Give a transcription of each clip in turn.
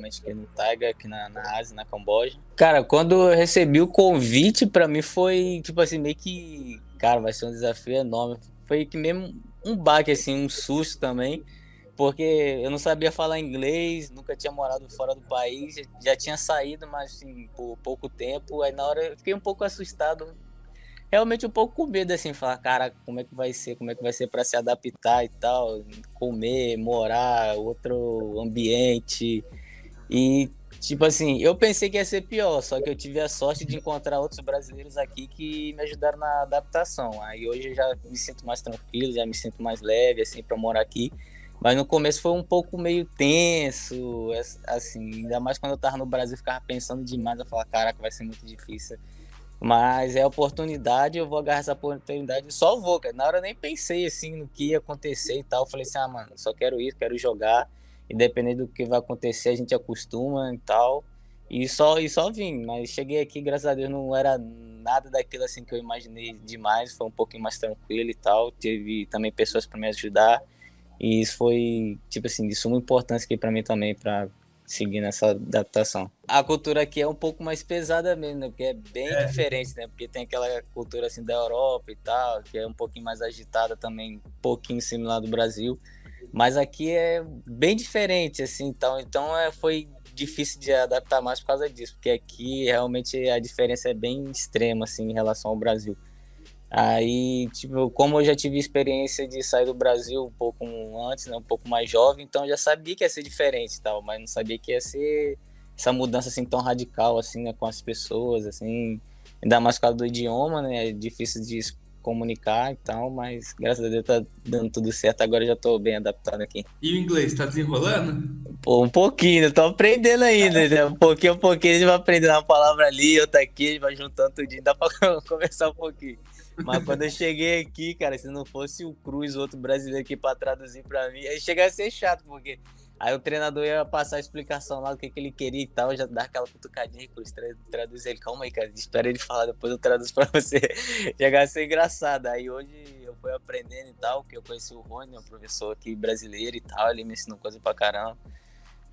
atualmente aqui no Taiga, aqui na Ásia, na Camboja. Cara, quando eu recebi o convite, pra mim foi, tipo assim, meio que, cara, vai ser um desafio enorme. Foi que mesmo um baque, assim, um susto também, porque eu não sabia falar inglês, nunca tinha morado fora do país, já tinha saído, mas assim, por pouco tempo. Aí na hora eu fiquei um pouco assustado, realmente um pouco com medo, assim, falar, cara, como é que vai ser para se adaptar e tal, comer, morar, outro ambiente. E, tipo assim, eu pensei que ia ser pior, só que eu tive a sorte de encontrar outros brasileiros aqui que me ajudaram na adaptação. Aí hoje eu já me sinto mais tranquilo, já me sinto mais leve, assim, para morar aqui. Mas no começo foi um pouco meio tenso, assim, ainda mais quando eu tava no Brasil, eu ficava pensando demais, eu falava, caraca, vai ser muito difícil. Mas é oportunidade, eu vou agarrar essa oportunidade e só vou, cara. Na hora eu nem pensei assim no que ia acontecer e tal. Eu falei assim, ah, mano, só quero ir, quero jogar. Independente do que vai acontecer, a gente acostuma e tal. E só vim. Mas cheguei aqui, graças a Deus, não era nada daquilo assim que eu imaginei demais. Foi um pouquinho mais tranquilo e tal. Teve também pessoas para me ajudar. E isso foi, tipo assim, de suma importância aqui para mim também, para seguir nessa adaptação. A cultura aqui é um pouco mais pesada mesmo, né? Porque é bem diferente, né? Porque tem aquela cultura assim da Europa e tal, que é um pouquinho mais agitada também, um pouquinho similar do Brasil. Mas aqui é bem diferente, assim, então foi difícil de adaptar mais por causa disso, porque aqui realmente a diferença é bem extrema, assim, em relação ao Brasil. Aí, tipo, como eu já tive experiência de sair do Brasil um pouco antes, né, um pouco mais jovem, então eu já sabia que ia ser diferente e tal, mas não sabia que ia ser essa mudança assim tão radical assim, né, com as pessoas, assim, ainda mais por causa do idioma, né, é difícil de se comunicar e tal, mas graças a Deus tá dando tudo certo, agora eu já tô bem adaptado aqui. E o inglês, tá desenrolando? Pô, um pouquinho, eu tô aprendendo ainda, né? Um pouquinho, a gente vai aprendendo uma palavra ali, outra aqui, a gente vai juntando tudinho, dá pra conversar um pouquinho. Mas quando eu cheguei aqui, cara, se não fosse o Cruz, outro brasileiro aqui pra traduzir pra mim, aí chega a ser chato, porque aí o treinador ia passar a explicação lá do que ele queria e tal, já dá aquela cutucadinha, Cruz, traduz ele, calma aí, cara, espera ele falar, depois eu traduzo pra você. Chega a ser engraçado. Aí hoje eu fui aprendendo e tal, que eu conheci o Rony, um professor aqui brasileiro e tal, ele me ensinou coisa pra caramba.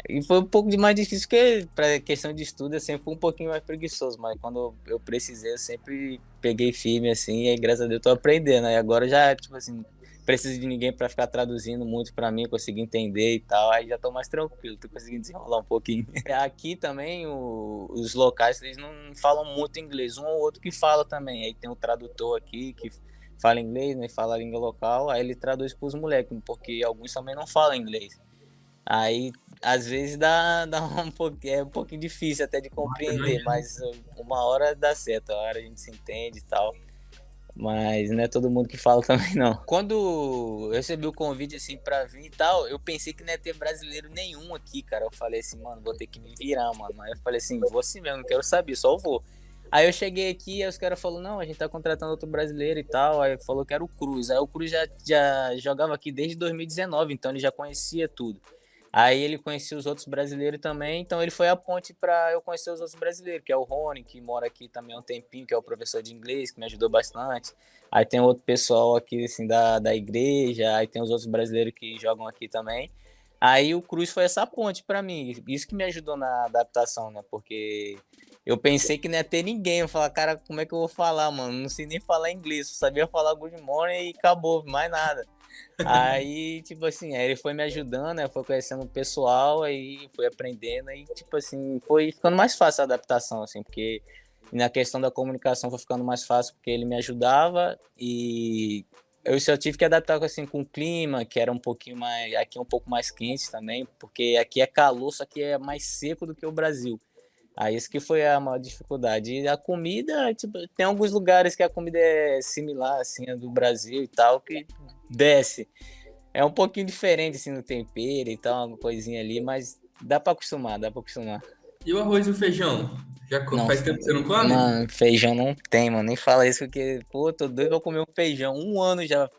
E foi um pouco de mais difícil, porque para questão de estudo eu sempre fui um pouquinho mais preguiçoso, mas quando eu precisei, eu sempre peguei firme assim, e aí, graças a Deus eu tô aprendendo. Aí agora já, tipo assim, preciso de ninguém para ficar traduzindo muito para mim, conseguir entender e tal, aí já tô mais tranquilo, tô conseguindo desenrolar um pouquinho. Aqui também os locais, eles não falam muito inglês, um ou outro que fala também. Aí tem um tradutor aqui que fala inglês, né, fala a língua local, aí ele traduz para os moleques, porque alguns também não falam inglês. Aí, às vezes, dá é um pouquinho difícil até de compreender, mas uma hora dá certo, a hora a gente se entende e tal. Mas não é todo mundo que fala também, não. Quando eu recebi o convite, assim, pra vir e tal, eu pensei que não ia ter brasileiro nenhum aqui, cara. Eu falei assim, mano, vou ter que me virar, mano. Aí eu falei assim, vou assim mesmo, não quero saber, só vou. Aí eu cheguei aqui, aí os caras falaram, não, a gente tá contratando outro brasileiro e tal. Aí falou que era o Cruz. Aí o Cruz já jogava aqui desde 2019, então ele já conhecia tudo. Aí ele conhecia os outros brasileiros também, então ele foi a ponte para eu conhecer os outros brasileiros, que é o Rony, que mora aqui também há um tempinho, que é o professor de inglês, que me ajudou bastante. Aí tem outro pessoal aqui, assim, da igreja, aí tem os outros brasileiros que jogam aqui também. Aí o Cruz foi essa ponte para mim, isso que me ajudou na adaptação, né? Porque eu pensei que não ia ter ninguém. Eu falei, cara, como é que eu vou falar, mano? Não sei nem falar inglês, só sabia falar good morning e acabou, mais nada. Aí, tipo assim, aí ele foi me ajudando, né? Foi conhecendo o pessoal, aí foi aprendendo, aí, tipo assim, foi ficando mais fácil a adaptação, assim, porque na questão da comunicação foi ficando mais fácil porque ele me ajudava e eu só tive que adaptar assim, com o clima, que era um pouquinho mais, aqui é um pouco mais quente também, porque aqui é calor, só que é mais seco do que o Brasil. Aí isso que foi a maior dificuldade. E a comida, tipo, tem alguns lugares que a comida é similar, assim, a do Brasil e tal, que desce. É um pouquinho diferente, assim, no tempero e tal, uma coisinha ali, mas dá pra acostumar, dá pra acostumar. E o arroz e o feijão? Não, Faz tempo que você não come? mano, feijão não tem, mano. Nem fala isso porque, pô, tô doido pra comer um feijão. Um ano já.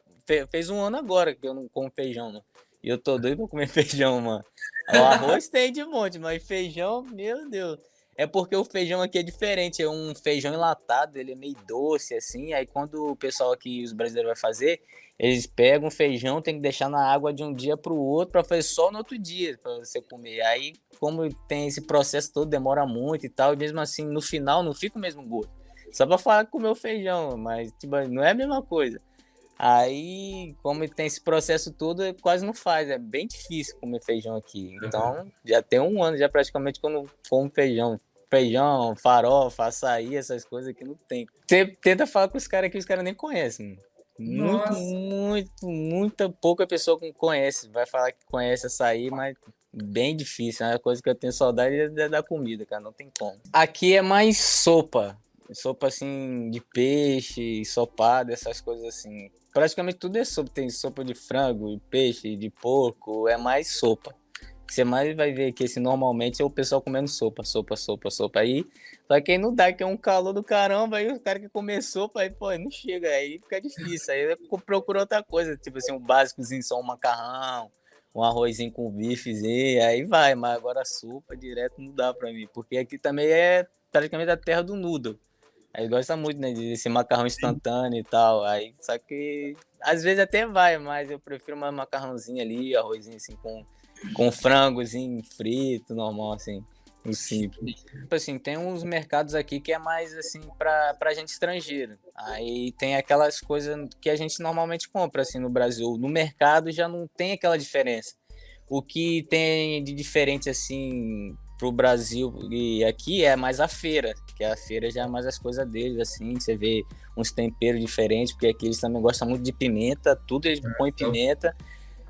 Fez um ano agora que eu não como feijão, mano. E eu tô doido pra comer feijão, mano. O arroz tem de monte, mas feijão, meu Deus. É porque o feijão aqui é diferente, é um feijão enlatado, ele é meio doce, assim, aí quando o pessoal aqui, os brasileiros vai fazer, eles pegam o feijão, tem que deixar na água de um dia para o outro para fazer só no outro dia para você comer. Aí, como tem esse processo todo, demora muito e tal, e mesmo assim, no final não fica o mesmo gosto. Só para falar que comeu feijão, mas tipo, não é a mesma coisa. Aí, como tem esse processo todo, quase não faz. É bem difícil comer feijão aqui. Então, já tem um ano já praticamente que eu não como feijão. Feijão, farofa, açaí, essas coisas aqui não tem. Você tenta falar com os caras aqui, os caras nem conhecem. Nossa. Muita pouca pessoa conhece. Vai falar que conhece açaí, mas bem difícil. É uma coisa que eu tenho saudade é da comida, cara. Não tem como. Aqui é mais sopa. Sopa assim de peixe, ensopado, essas coisas assim. Praticamente tudo é sopa. Tem sopa de frango, de peixe, de porco. É mais sopa. O que você mais vai ver aqui, assim, normalmente, é o pessoal comendo sopa. Aí, só que aí não dá, que é um calor do caramba. Aí o cara que comer sopa, aí, pô, não chega. Aí fica difícil. Aí eu procuro outra coisa. Tipo assim, um básicozinho, só um macarrão, um arrozinho com bifezinho. Aí vai, mas agora sopa direto não dá pra mim. Porque aqui também é praticamente a terra do noodle. Aí gosta muito, né, desse macarrão instantâneo e tal. Aí, só que às vezes até vai, mas eu prefiro mais macarrãozinho ali, arrozinho assim com frangozinho frito, normal, assim, o simples. Tipo assim, tem uns mercados aqui que é mais assim pra gente estrangeiro. Aí tem aquelas coisas que a gente normalmente compra assim no Brasil. No mercado já não tem aquela diferença. O que tem de diferente assim pro Brasil e aqui é mais a feira, que a feira já é mais as coisas deles, assim, você vê uns temperos diferentes, porque aqui eles também gostam muito de pimenta, tudo eles põem pimenta,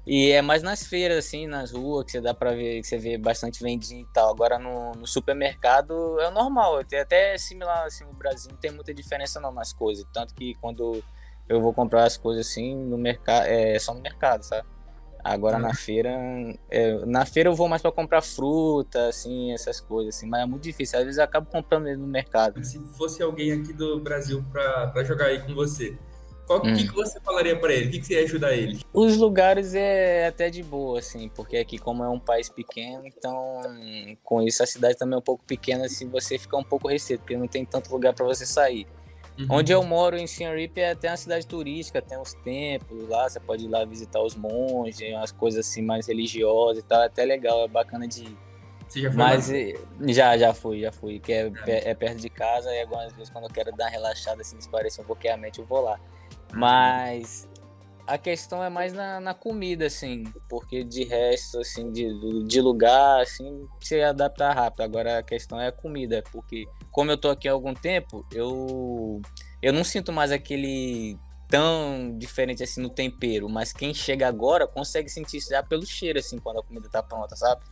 e é mais nas feiras, assim, nas ruas, que você dá pra ver, que você vê bastante vendinho e tal. Agora no supermercado é normal, é até similar, assim, no Brasil não tem muita diferença não nas coisas, tanto que quando eu vou comprar as coisas assim no mercado, é só no mercado, sabe? Agora na feira eu vou mais para comprar fruta, assim, essas coisas, assim, mas é muito difícil. Às vezes eu acabo comprando mesmo no mercado. Se fosse alguém aqui do Brasil pra jogar aí com você, o que Hum. que você falaria pra ele? O que que você ia ajudar ele? Os lugares é até de boa, assim, porque aqui como é um país pequeno, então com isso a cidade também é um pouco pequena, assim, você fica um pouco restrito, porque não tem tanto lugar para você sair. Onde eu moro em Siem Reap é até uma cidade turística, tem uns templos lá, você pode ir lá visitar os monges, umas coisas assim mais religiosas e tal, é até legal, é bacana de ir. Você já foi lá? Mas já fui, que é perto de casa e algumas vezes quando eu quero dar uma relaxada, assim, desaparecer um pouquinho a mente, eu vou lá. Mas a questão é mais na comida, assim, porque de resto, assim, de lugar, assim, se adaptar rápido. Agora a questão é a comida, porque como eu tô aqui há algum tempo, eu não sinto mais aquele tão diferente assim no tempero, mas quem chega agora consegue sentir isso já pelo cheiro, assim, quando a comida tá pronta, sabe?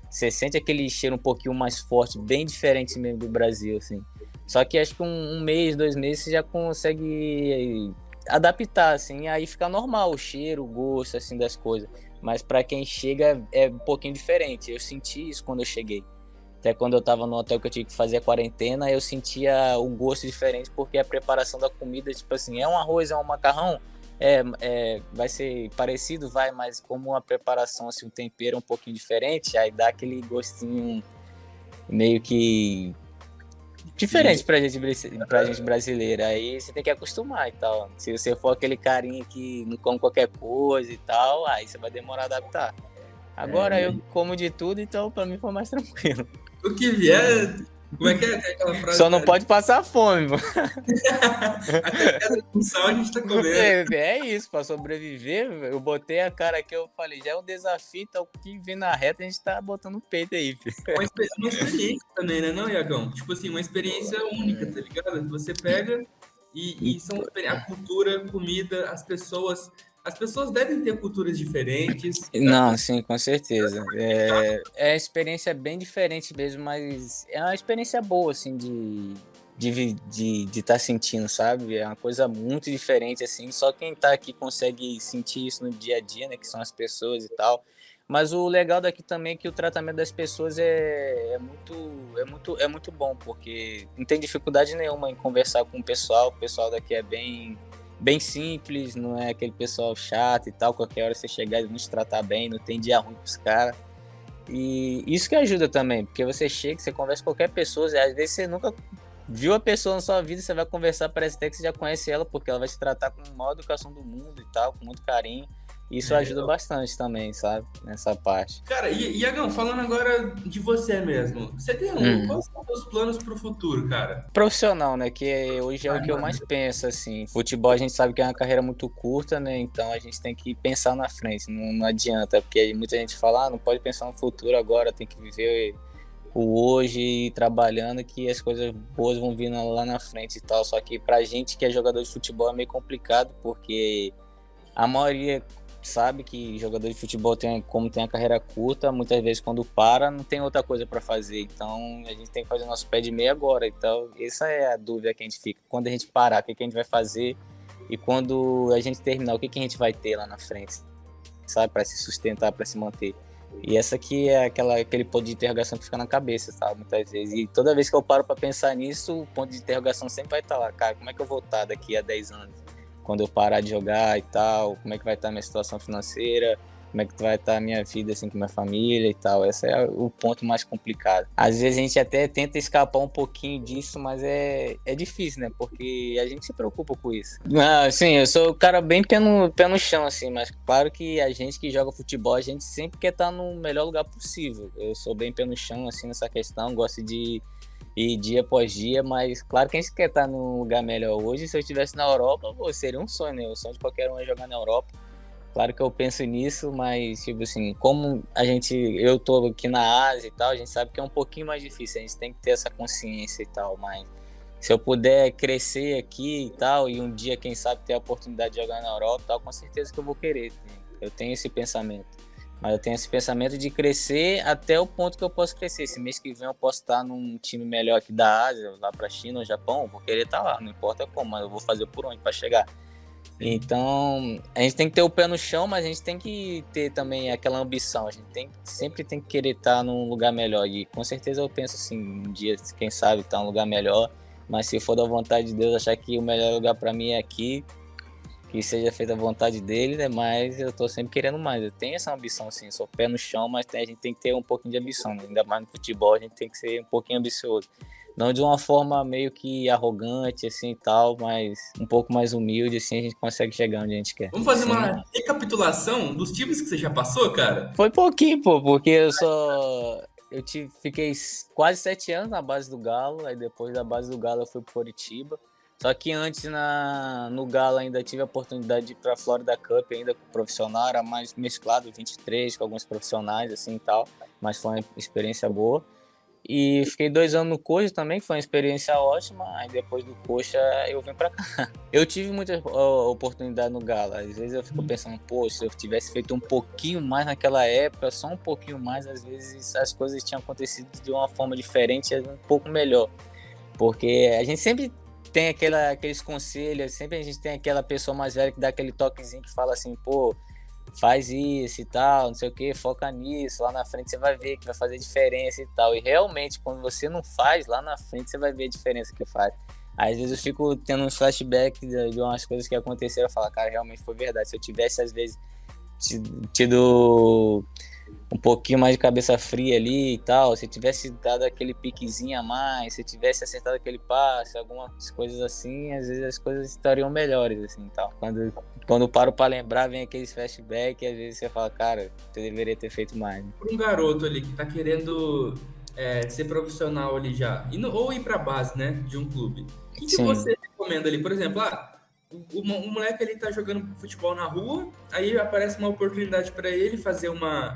Você sente aquele cheiro um pouquinho mais forte, bem diferente mesmo do Brasil, assim. Só que acho que um mês, 2 meses, você já consegue adaptar, assim, aí fica normal o cheiro, o gosto, assim, das coisas. Mas para quem chega é um pouquinho diferente. Eu senti isso quando eu cheguei. Até quando eu tava no hotel que eu tinha que fazer a quarentena, eu sentia um gosto diferente, porque a preparação da comida, tipo assim, é um arroz, é um macarrão, vai ser parecido, mas como a preparação, assim, o tempero é um pouquinho diferente, aí dá aquele gostinho meio que diferente pra gente brasileira. Aí você tem que acostumar e tal. Se você for aquele carinha que não come qualquer coisa e tal, aí você vai demorar a adaptar. Agora eu como de tudo, então pra mim foi mais tranquilo. O que vier, como é que é? Tem aquela frase, Só não pode passar fome, mano. até pedra com sal a gente tá comendo. É isso, pra sobreviver, eu botei a cara aqui, eu falei, já é um desafio, então o que vem na reta a gente tá botando o peito aí, filho. Uma experiência também, né, não, Iagão? Tipo assim, uma experiência única, tá ligado? Você pega e são a cultura, comida, as pessoas. As pessoas devem ter culturas diferentes. Não, sim, com certeza. É a experiência bem diferente mesmo, mas é uma experiência boa, assim, de estar sentindo, sabe? É uma coisa muito diferente, assim. Só quem tá aqui consegue sentir isso no dia a dia, né? Que são as pessoas e tal. Mas o legal daqui também é que o tratamento das pessoas é muito bom, porque não tem dificuldade nenhuma em conversar com o pessoal daqui é bem simples, não é aquele pessoal chato e tal, qualquer hora você chegar e não te tratar bem, não tem dia ruim pros caras. E isso que ajuda também, porque você chega, você conversa com qualquer pessoa, e às vezes você nunca viu a pessoa na sua vida, você vai conversar, parece até que você já conhece ela, porque ela vai te tratar com a maior educação do mundo e tal, com muito carinho. Isso ajuda bastante também, sabe? Nessa parte. Cara, e Iagão, falando agora de você mesmo, você tem quais são os seus planos pro futuro, cara? Profissional, né? Que hoje é o que eu mais penso, assim. Futebol a gente sabe que é uma carreira muito curta, né? Então a gente tem que pensar na frente, não adianta, porque muita gente fala, não pode pensar no futuro agora, tem que viver o hoje e trabalhando que as coisas boas vão vir lá na frente e tal. Só que pra gente que é jogador de futebol é meio complicado, porque a maioria sabe que jogador de futebol como tem a carreira curta, muitas vezes quando para não tem outra coisa para fazer, então a gente tem que fazer nosso pé de meia agora. Então essa é a dúvida que a gente fica, quando a gente parar, o que a gente vai fazer, e quando a gente terminar, o que a gente vai ter lá na frente, sabe, para se sustentar, para se manter. E essa aqui é aquele ponto de interrogação que fica na cabeça, sabe, muitas vezes. E toda vez que eu paro para pensar nisso, o ponto de interrogação sempre vai estar lá, cara, como é que eu vou estar daqui a 10 anos? Quando eu parar de jogar e tal, como é que vai estar a minha situação financeira, como é que vai estar a minha vida assim com minha família e tal. Esse é o ponto mais complicado. Às vezes a gente até tenta escapar um pouquinho disso, mas é difícil, né? Porque a gente se preocupa com isso. Sim, eu sou o cara bem pé no chão, assim, mas claro que a gente que joga futebol, a gente sempre quer estar no melhor lugar possível. Eu sou bem pé no chão, assim, nessa questão, gosto de ir dia após dia, mas claro que a gente quer estar num lugar melhor hoje. Se eu estivesse na Europa, pô, seria um sonho, né? O sonho de qualquer um é jogar na Europa. Claro que eu penso nisso, mas, tipo assim, como eu tô aqui na Ásia e tal, a gente sabe que é um pouquinho mais difícil, a gente tem que ter essa consciência e tal, mas se eu puder crescer aqui e tal, e um dia, quem sabe, ter a oportunidade de jogar na Europa e tal, com certeza que eu vou querer, né? Eu tenho esse pensamento. Mas eu tenho esse pensamento de crescer até o ponto que eu posso crescer. Esse mês que vem eu posso estar num time melhor aqui da Ásia, lá pra China ou Japão, vou querer estar lá, não importa como, mas eu vou fazer por onde para chegar. Então, a gente tem que ter o pé no chão, mas a gente tem que ter também aquela ambição. A gente sempre tem que querer estar num lugar melhor. E com certeza eu penso assim, um dia, quem sabe, estar num lugar melhor. Mas se for da vontade de Deus, achar que o melhor lugar para mim é aqui, que seja feita a vontade dele, né? Mas eu tô sempre querendo mais. Eu tenho essa ambição, assim, sou pé no chão, mas a gente tem que ter um pouquinho de ambição, né? Ainda mais no futebol, a gente tem que ser um pouquinho ambicioso. Não de uma forma meio que arrogante, assim, e tal, mas um pouco mais humilde, assim, a gente consegue chegar onde a gente quer. Vamos fazer Sim. uma recapitulação dos times que você já passou, cara? Foi pouquinho, pô, porque fiquei quase 7 anos na base do Galo, aí depois da base do Galo eu fui pro Coritiba. Só que antes no Galo ainda tive a oportunidade de ir para a Florida Cup ainda com profissional, era mais mesclado, 23, com alguns profissionais assim e tal, mas foi uma experiência boa. E fiquei 2 anos no Coxa também, que foi uma experiência ótima, aí depois do Coxa eu vim para cá. Eu tive muita oportunidade no Galo, às vezes eu fico pensando, pô, se eu tivesse feito um pouquinho mais naquela época, só um pouquinho mais, às vezes as coisas tinham acontecido de uma forma diferente, um pouco melhor. Porque a gente sempre tem aqueles conselhos, sempre a gente tem aquela pessoa mais velha que dá aquele toquezinho que fala assim, pô, faz isso e tal, não sei o que, foca nisso, lá na frente você vai ver que vai fazer diferença e tal. E realmente, quando você não faz, lá na frente você vai ver a diferença que faz. Às vezes eu fico tendo uns flashbacks de umas coisas que aconteceram, eu falo, cara, realmente foi verdade. Se eu tivesse, às vezes, tido um pouquinho mais de cabeça fria ali e tal, se tivesse dado aquele piquezinho a mais, se tivesse acertado aquele passe, algumas coisas assim, às vezes as coisas estariam melhores, assim, tal. Quando eu paro pra lembrar, vem aqueles flashbacks e às vezes você fala, cara, você deveria ter feito mais. Né? Para um garoto ali que tá querendo ser profissional ali já, ou ir pra base, né, de um clube, o que você recomenda ali? Por exemplo, o moleque ali tá jogando futebol na rua, aí aparece uma oportunidade para ele fazer uma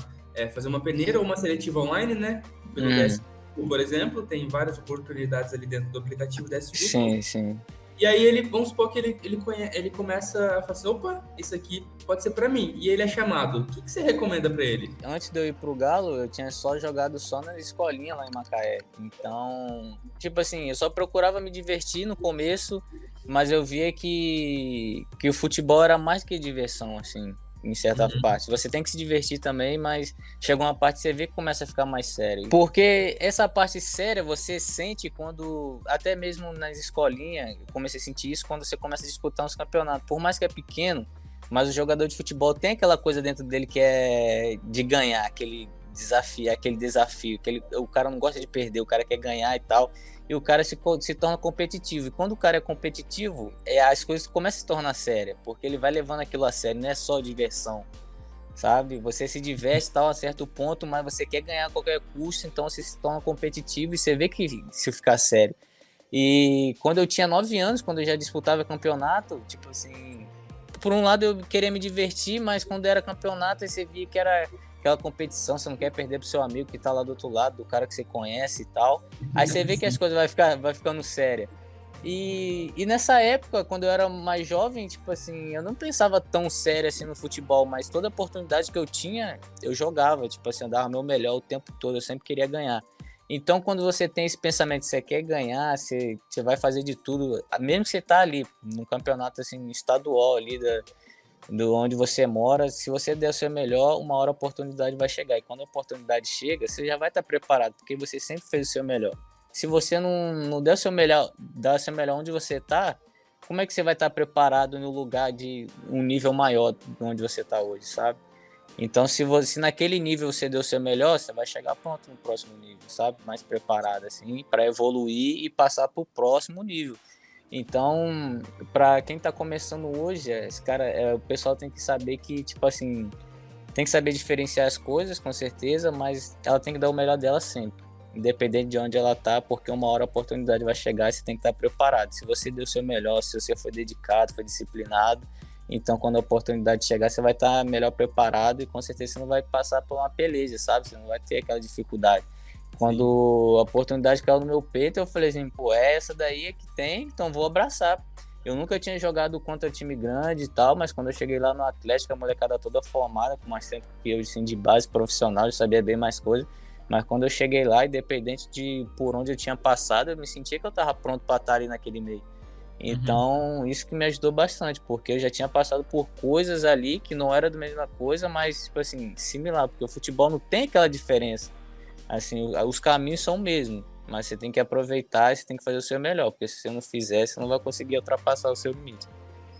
peneira ou uma seletiva online, né? Pelo DS, por exemplo, tem várias oportunidades ali dentro do aplicativo DS. Sim. E aí vamos supor que ele começa a falar assim, opa, isso aqui pode ser pra mim. E ele é chamado. O que você recomenda pra ele? Antes de eu ir pro Galo, eu tinha jogado só nas escolinhas lá em Macaé. Então, tipo assim, eu só procurava me divertir no começo, mas eu via que o futebol era mais que diversão, assim, em certa parte. Você tem que se divertir também, mas chega uma parte que você vê que começa a ficar mais sério. Porque essa parte séria você sente quando, até mesmo nas escolinhas, eu comecei a sentir isso quando você começa a disputar uns campeonatos. Por mais que é pequeno, mas o jogador de futebol tem aquela coisa dentro dele que é de ganhar, desafiar, aquele desafio, o cara não gosta de perder, o cara quer ganhar e tal, e o cara se torna competitivo. E quando o cara é competitivo, as coisas começam a se tornar sérias, porque ele vai levando aquilo a sério, não é só diversão, sabe? Você se diverte tal a certo ponto, mas você quer ganhar a qualquer custo, então você se torna competitivo e você vê que se ficar sério. E quando eu tinha 9 anos, quando eu já disputava campeonato, tipo assim, por um lado eu queria me divertir, mas quando era campeonato aí você via que era aquela competição, você não quer perder pro seu amigo que tá lá do outro lado, do cara que você conhece e tal. Aí você vê que as coisas vai ficando séria. E nessa época, quando eu era mais jovem, tipo assim, eu não pensava tão sério assim no futebol, mas toda oportunidade que eu tinha, eu jogava, tipo assim, eu dava meu melhor o tempo todo, eu sempre queria ganhar. Então, quando você tem esse pensamento que você quer ganhar, você vai fazer de tudo, mesmo que você tá ali no campeonato assim, estadual ali do onde você mora, se você der o seu melhor, uma hora a oportunidade vai chegar. E quando a oportunidade chega, você já vai estar preparado, porque você sempre fez o seu melhor. Se você não der o seu melhor, dar o seu melhor onde você tá, como é que você vai estar preparado no lugar de um nível maior de onde você tá hoje, sabe? Então, se naquele nível você deu o seu melhor, você vai chegar pronto no próximo nível, sabe? Mais preparado, assim, para evoluir e passar para o próximo nível. Então, para quem tá começando hoje, esse cara, o pessoal tem que saber que, tipo assim, tem que saber diferenciar as coisas, com certeza, mas ela tem que dar o melhor dela sempre, independente de onde ela tá, porque uma hora a oportunidade vai chegar e você tem que estar preparado. Se você deu o seu melhor, se você foi dedicado, foi disciplinado, então quando a oportunidade chegar, você vai estar melhor preparado e com certeza você não vai passar por uma peleja, sabe? Você não vai ter aquela dificuldade. Quando a oportunidade caiu no meu peito, eu falei assim, pô, essa daí é que tem, então vou abraçar. Eu nunca tinha jogado contra time grande e tal, mas quando eu cheguei lá no Atlético, a molecada toda formada, com mais tempo que eu, assim, de base profissional, eu sabia bem mais coisas. Mas quando eu cheguei lá, independente de por onde eu tinha passado, eu me sentia que eu estava pronto para estar ali naquele meio. Então, isso que me ajudou bastante, porque eu já tinha passado por coisas ali que não era da mesma coisa, mas, tipo assim, similar, porque o futebol não tem aquela diferença. Assim, os caminhos são o mesmo, mas você tem que aproveitar e você tem que fazer o seu melhor, porque se você não fizer, você não vai conseguir ultrapassar o seu limite.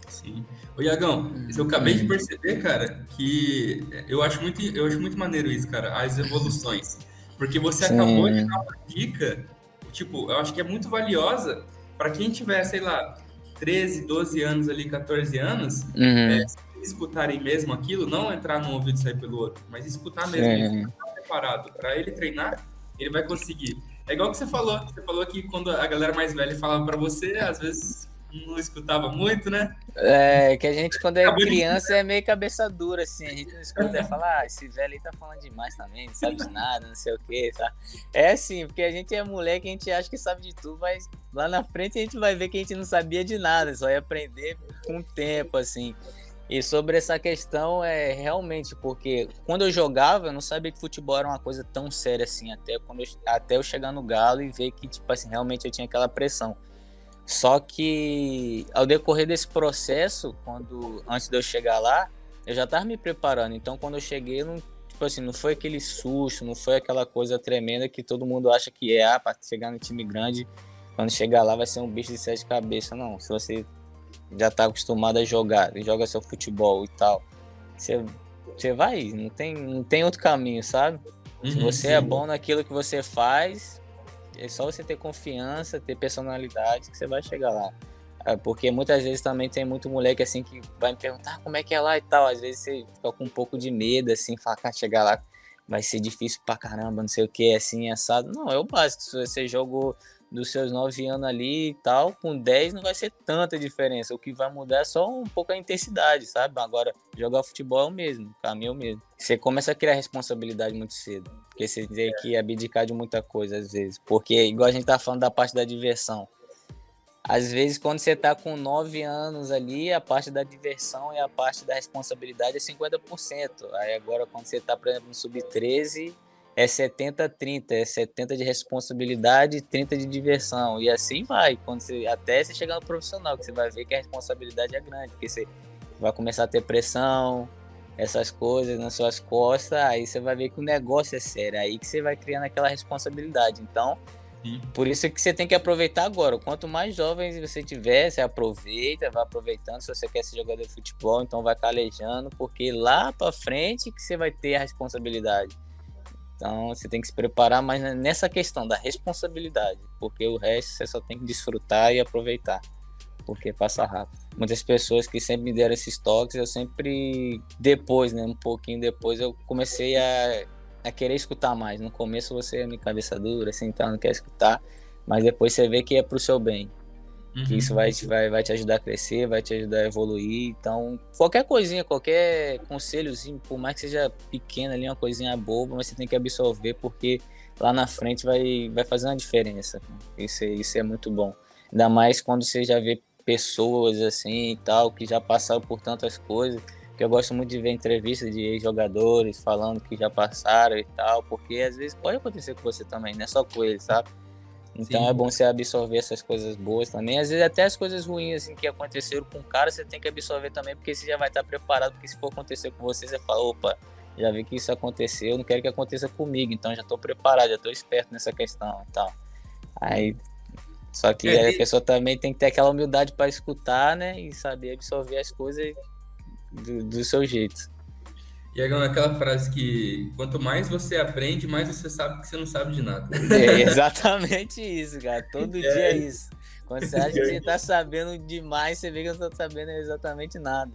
Sim. Ô, Iagão, eu acabei de perceber, cara, que eu acho muito maneiro isso, cara, as evoluções. Porque você acabou de Sim. dar uma dica, tipo, eu acho que é muito valiosa para quem tiver, sei lá, 13, 12 anos ali, 14 anos, Uhum. se eles escutarem mesmo aquilo, não entrar num ouvido e sair pelo outro, mas escutar mesmo e Sim. estar preparado para ele treinar, ele vai conseguir. É igual que você falou que quando a galera mais velha falava para você, às vezes não escutava muito, né? Que a gente, quando é Acabou de criança, é meio cabeça dura, assim. A gente não escuta e fala, esse velho aí tá falando demais também, não sabe de nada, não sei o quê, tá? É assim, porque a gente é moleque, a gente acha que sabe de tudo, mas lá na frente a gente vai ver que a gente não sabia de nada, só ia aprender com o tempo, assim. E sobre essa questão, realmente, porque quando eu jogava, eu não sabia que futebol era uma coisa tão séria assim, até eu chegar no Galo e ver que, tipo assim, realmente eu tinha aquela pressão. Só que ao decorrer desse processo, antes de eu chegar lá, eu já estava me preparando. Então, quando eu cheguei, não, tipo assim, não foi aquele susto, não foi aquela coisa tremenda que todo mundo acha que para chegar no time grande, quando chegar lá vai ser um bicho de sete cabeças. Não, se você já está acostumado a jogar, joga seu futebol e tal, você vai, não tem outro caminho, sabe? Se você é sim. bom naquilo que você faz, é só você ter confiança, ter personalidade que você vai chegar lá. Porque muitas vezes também tem muito moleque assim que vai me perguntar como é que é lá e tal. Às vezes você fica com um pouco de medo, assim, falar que chegar lá vai ser difícil pra caramba, não sei o que, assim, assado. Não, é o básico. Se você jogou dos seus 9 anos ali e tal, com 10 não vai ser tanta diferença. O que vai mudar é só um pouco a intensidade, sabe? Agora, jogar futebol é o mesmo, o caminho é o mesmo. Você começa a criar responsabilidade muito cedo. Porque você tem que abdicar de muita coisa, às vezes. Porque, igual a gente tá falando da parte da diversão. Às vezes, quando você tá com 9 anos ali, a parte da diversão e a parte da responsabilidade é 50%. Aí agora, quando você tá, por exemplo, no sub-13, é 70-30. É 70 de responsabilidade e 30 de diversão. E assim vai, até você chegar no profissional, que você vai ver que a responsabilidade é grande. Porque você vai começar a ter pressão, essas coisas nas suas costas, aí você vai ver que o negócio é sério, aí que você vai criando aquela responsabilidade. Então, por isso que você tem que aproveitar agora. Quanto mais jovens você tiver, você aproveita, vai aproveitando. Se você quer ser jogador de futebol, então vai calejando, porque lá pra frente que você vai ter a responsabilidade. Então você tem que se preparar, mas nessa questão da responsabilidade, porque o resto você só tem que desfrutar e aproveitar, porque passa rápido. Muitas pessoas que sempre me deram esses toques, eu sempre, depois, né, um pouquinho depois, eu comecei a querer escutar mais. No começo você é meio cabeça dura, assim, então não quer escutar, mas depois você vê que é pro seu bem. Que isso vai te ajudar a crescer, vai te ajudar a evoluir. Então, qualquer coisinha, qualquer conselhozinho, por mais que seja pequeno ali, uma coisinha boba, mas você tem que absorver, porque lá na frente vai fazer uma diferença. Isso é muito bom. Ainda mais quando você já vê pessoas assim e tal, que já passaram por tantas coisas, que eu gosto muito de ver entrevistas de ex-jogadores falando que já passaram e tal, porque às vezes pode acontecer com você também, não é só com eles, sabe? Então Sim. é bom você absorver essas coisas boas também. Às vezes até as coisas ruins assim, que aconteceram com o cara, você tem que absorver também, porque você já vai estar preparado, porque se for acontecer com você, você fala, opa, já vi que isso aconteceu, não quero que aconteça comigo, então já estou preparado, já estou esperto nessa questão e tal. Aí, só que a pessoa também tem que ter aquela humildade para escutar, né, e saber absorver as coisas do seu jeito. E aí, aquela frase que quanto mais você aprende, mais você sabe que você não sabe de nada. É exatamente isso, cara. Todo dia é isso. Quando você acha que você tá sabendo demais, você vê que não tá sabendo exatamente nada.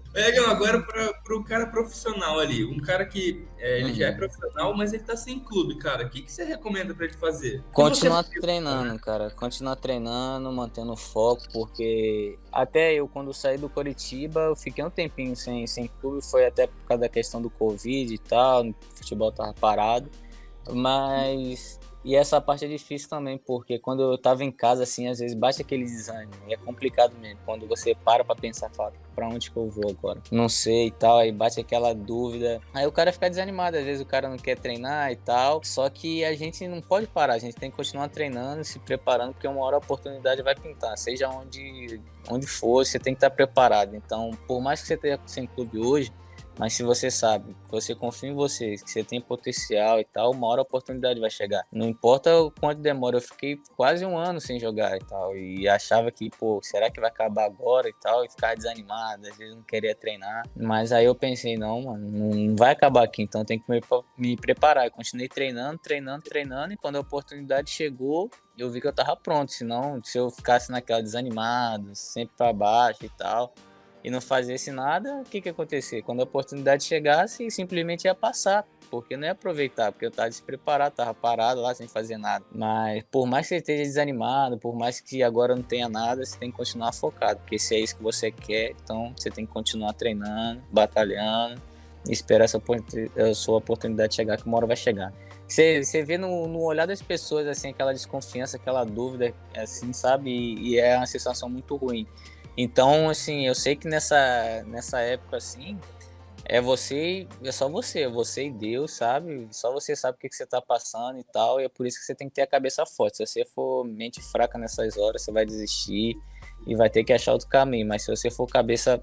Agora para o cara profissional ali, um cara que ele já é profissional, mas ele tá sem clube, cara. O que você recomenda para ele fazer? Continuar treinando, cara. Continuar treinando, mantendo o foco, porque até eu, quando saí do Coritiba, eu fiquei um tempinho sem clube, foi até por causa da questão do Covid e tal, o futebol tava parado, mas... E essa parte é difícil também, porque quando eu tava em casa, assim, às vezes bate aquele desânimo, e é complicado mesmo, quando você para pra pensar, fala, pra onde que eu vou agora? Não sei e tal, aí bate aquela dúvida, aí o cara fica desanimado, às vezes o cara não quer treinar e tal, só que a gente não pode parar, a gente tem que continuar treinando, se preparando, porque uma hora a oportunidade vai pintar, seja onde for, você tem que estar preparado. Então, por mais que você esteja sem clube hoje, mas se você sabe, você confia em você, que você tem potencial e tal, uma hora a oportunidade vai chegar. Não importa o quanto demora, eu fiquei quase 1 ano sem jogar e tal, e achava que, pô, será que vai acabar agora e tal, e ficava desanimado, às vezes não queria treinar. Mas aí eu pensei, não, mano, não vai acabar aqui, então tem que me preparar. Eu continuei treinando, e quando a oportunidade chegou, eu vi que eu tava pronto, senão se eu ficasse naquela desanimado, sempre pra baixo e tal, e não fazesse nada, o que ia acontecer? Quando a oportunidade chegasse, simplesmente ia passar, porque não ia aproveitar, porque eu estava despreparado, estava parado lá sem fazer nada. Mas por mais que você esteja desanimado, por mais que agora não tenha nada, você tem que continuar focado, porque se é isso que você quer, então você tem que continuar treinando, batalhando, e esperar a sua oportunidade chegar, que uma hora vai chegar. Você vê no olhar das pessoas, assim, aquela desconfiança, aquela dúvida, assim, sabe? E é uma sensação muito ruim. Então, assim, eu sei que nessa época, assim, é só você e Deus, sabe? Só você sabe o que você tá passando e tal, e é por isso que você tem que ter a cabeça forte. Se você for mente fraca nessas horas, você vai desistir e vai ter que achar outro caminho. Mas se você for cabeça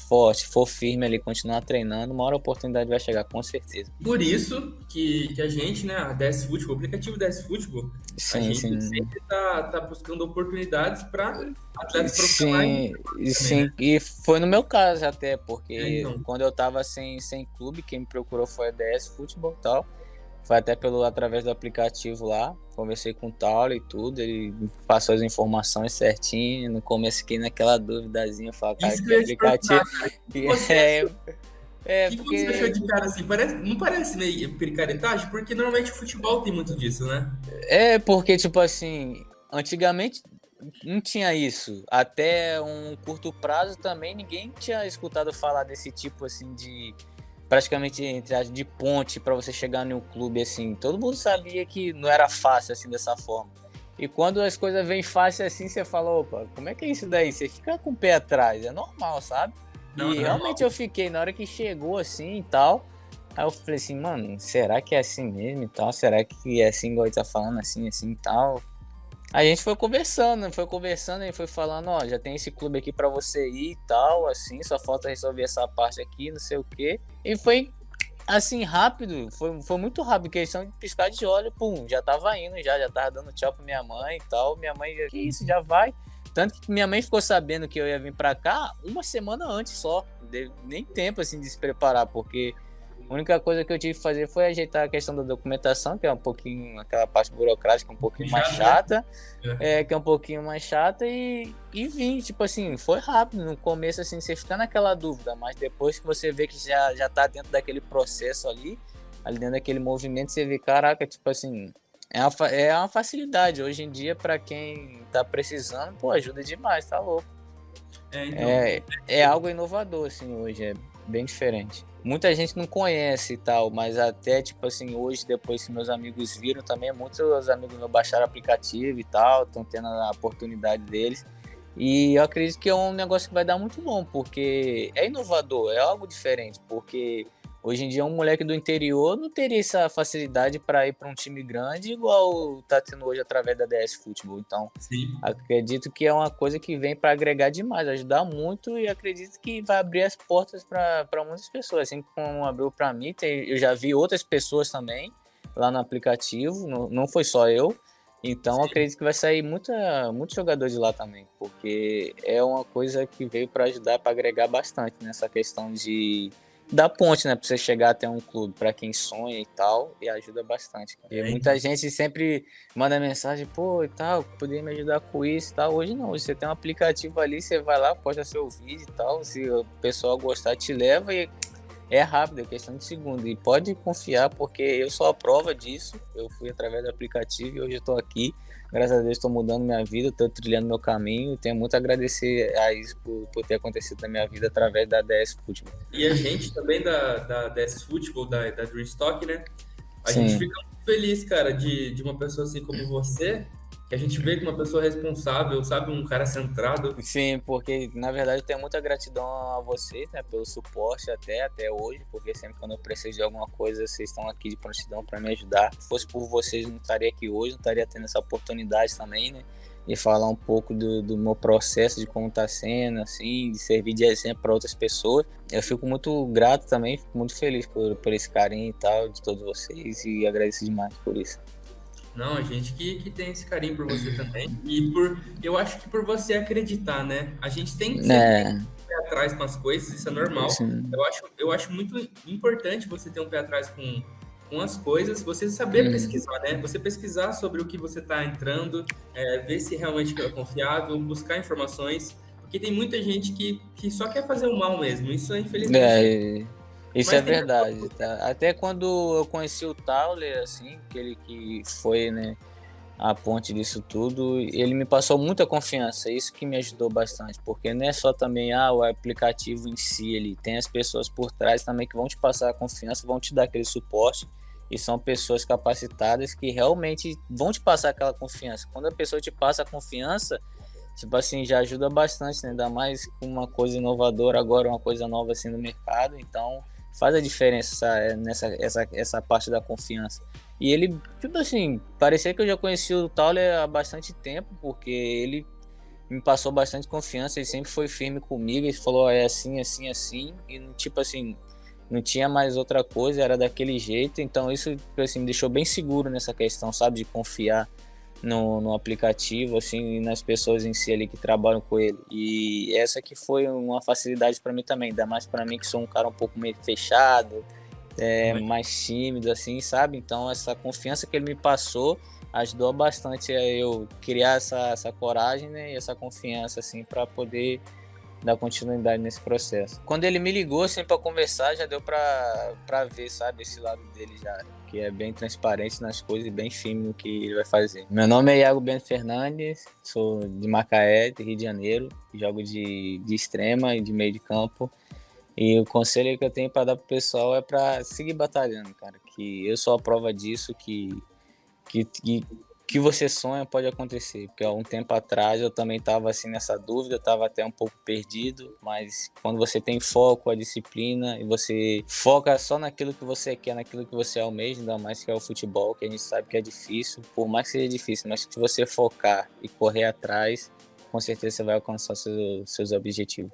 forte, for firme ali, continuar treinando, uma hora a oportunidade vai chegar, com certeza. Por isso que a gente, né, a DS Football, o aplicativo DS Football, a gente sempre tá buscando oportunidades para atletas profissionais. Sim, e foi no meu caso até, porque quando eu tava sem clube, quem me procurou foi a DS Football e tal. Foi até através do aplicativo lá, conversei com o Tauro e tudo, ele passou as informações certinho, no começo fiquei naquela duvidazinha, falei, cara, que aplicativo... O que você achou de cara assim? Não parece meio picaretagem? Porque normalmente o futebol tem muito disso, né? É, porque, tipo assim, antigamente não tinha isso. Até um curto prazo também ninguém tinha escutado falar desse tipo, assim, de... praticamente de ponte para você chegar no clube, assim, todo mundo sabia que não era fácil assim dessa forma. E quando as coisas vêm fácil assim, você fala, opa, como é que é isso daí? Você fica com o pé atrás, é normal, sabe? Não, e realmente eu fiquei, na hora que chegou assim e tal, aí eu falei assim, mano, será que é assim mesmo e tal? Será que é assim igual ele tá falando, assim e tal? A gente foi conversando e foi falando, ó, já tem esse clube aqui pra você ir e tal, assim, só falta resolver essa parte aqui, não sei o quê. E foi, assim, rápido, foi muito rápido, questão de piscar de olho, pum, já tava indo, já tava dando tchau pra minha mãe e tal. Minha mãe, que isso, já vai? Tanto que minha mãe ficou sabendo que eu ia vir pra cá 1 semana antes só, nem tempo, assim, de se preparar, porque A única coisa que eu tive que fazer foi ajeitar a questão da documentação, que é um pouquinho, aquela parte burocrática um pouquinho mais chata, que é um pouquinho mais chata, e vim, tipo assim, foi rápido. No começo, assim, você fica naquela dúvida, mas depois que você vê que já tá dentro daquele processo ali dentro daquele movimento, você vê, caraca, tipo assim, é uma facilidade. Hoje em dia, para quem tá precisando, pô, ajuda demais, tá louco. Então. É algo inovador, assim, hoje, é bem diferente. Muita gente não conhece e tal, mas até, tipo assim, hoje, depois que meus amigos viram também, muitos amigos meus baixaram o aplicativo e tal, estão tendo a oportunidade deles. E eu acredito que é um negócio que vai dar muito bom, porque é inovador, é algo diferente, porque hoje em dia um moleque do interior não teria essa facilidade para ir para um time grande igual tá tendo hoje através da DS Futebol. Então, Sim. acredito que é uma coisa que vem para agregar demais, ajudar muito, e acredito que vai abrir as portas para muitas pessoas, assim como abriu para mim. Eu já vi outras pessoas também lá no aplicativo, não foi só eu. Então, acredito que vai sair muito jogador de lá também, porque é uma coisa que veio para ajudar, para agregar bastante nessa questão da ponte, né, para você chegar até um clube, para quem sonha e tal, e ajuda bastante. Porque muita gente sempre manda mensagem, pô, e tal, poderia me ajudar com isso e tal. Hoje não, hoje você tem um aplicativo ali, você vai lá, posta seu vídeo e tal, se o pessoal gostar, te leva, e é rápido, é questão de segundo. E pode confiar, porque eu sou a prova disso. Eu fui através do aplicativo e hoje eu estou aqui. Graças a Deus estou mudando minha vida, estou trilhando meu caminho. Tenho muito a agradecer a isso por ter acontecido na minha vida através da DS Futebol. E a gente também da DS Futebol, da Dreamstock, né? A Sim. gente fica muito feliz, cara, de uma pessoa assim como você, que a gente vê que uma pessoa responsável, sabe? Um cara centrado. Sim, porque na verdade eu tenho muita gratidão a vocês, né, pelo suporte até hoje, porque sempre quando eu preciso de alguma coisa, vocês estão aqui de prontidão para me ajudar. Se fosse por vocês, eu não estaria aqui hoje, não estaria tendo essa oportunidade também, né, de falar um pouco do meu processo, de como está sendo, assim, de servir de exemplo para outras pessoas. Eu fico muito grato também, fico muito feliz por esse carinho e tal de todos vocês, e agradeço demais por isso. Não, a gente que tem esse carinho por você também. E eu acho que por você acreditar, né? A gente sempre tem um pé atrás com as coisas, isso é normal. Eu acho muito importante você ter um pé atrás com as coisas, você saber pesquisar, né? Você pesquisar sobre o que você está entrando, ver se realmente é confiável, buscar informações, porque tem muita gente que só quer fazer o mal mesmo. Isso, infelizmente. Isso Mas é tem verdade, tá? Até quando eu conheci o Tauler, assim, aquele que foi, né, a ponte disso tudo, ele me passou muita confiança, isso que me ajudou bastante, porque não é só também o aplicativo em si, ele tem as pessoas por trás também que vão te passar a confiança, vão te dar aquele suporte, e são pessoas capacitadas que realmente vão te passar aquela confiança. Quando a pessoa te passa a confiança, tipo assim, já ajuda bastante, né? Ainda mais com uma coisa inovadora agora, uma coisa nova assim no mercado, então faz a diferença essa parte da confiança. E ele, tipo assim, parecia que eu já conheci o Tauler há bastante tempo, porque ele me passou bastante confiança, ele sempre foi firme comigo, ele falou, é assim, assim, assim, e tipo assim, não tinha mais outra coisa, era daquele jeito, então isso, tipo assim, me deixou bem seguro nessa questão, sabe, de confiar no aplicativo, assim, e nas pessoas em si ali que trabalham com ele. E essa que foi uma facilidade para mim também, ainda mais para mim que sou um cara um pouco meio fechado, mais tímido, assim, sabe? Então essa confiança que ele me passou ajudou bastante a eu criar essa coragem, né, e essa confiança, assim, para poder dar continuidade nesse processo. Quando ele me ligou, assim, para conversar, já deu para ver, sabe, esse lado dele já, que é bem transparente nas coisas e bem firme no que ele vai fazer. Meu nome é Iago Bento Fernandes, sou de Macaé, de Rio de Janeiro, jogo de extrema e de meio de campo. E o conselho que eu tenho para dar pro pessoal é para seguir batalhando, cara, que eu sou a prova disso, que você sonha pode acontecer, porque há um tempo atrás eu também estava assim nessa dúvida, estava até um pouco perdido, mas quando você tem foco, a disciplina, e você foca só naquilo que você quer, naquilo que você almeja, ainda mais que é o futebol, que a gente sabe que é difícil, por mais que seja difícil, mas se você focar e correr atrás, com certeza você vai alcançar seus objetivos.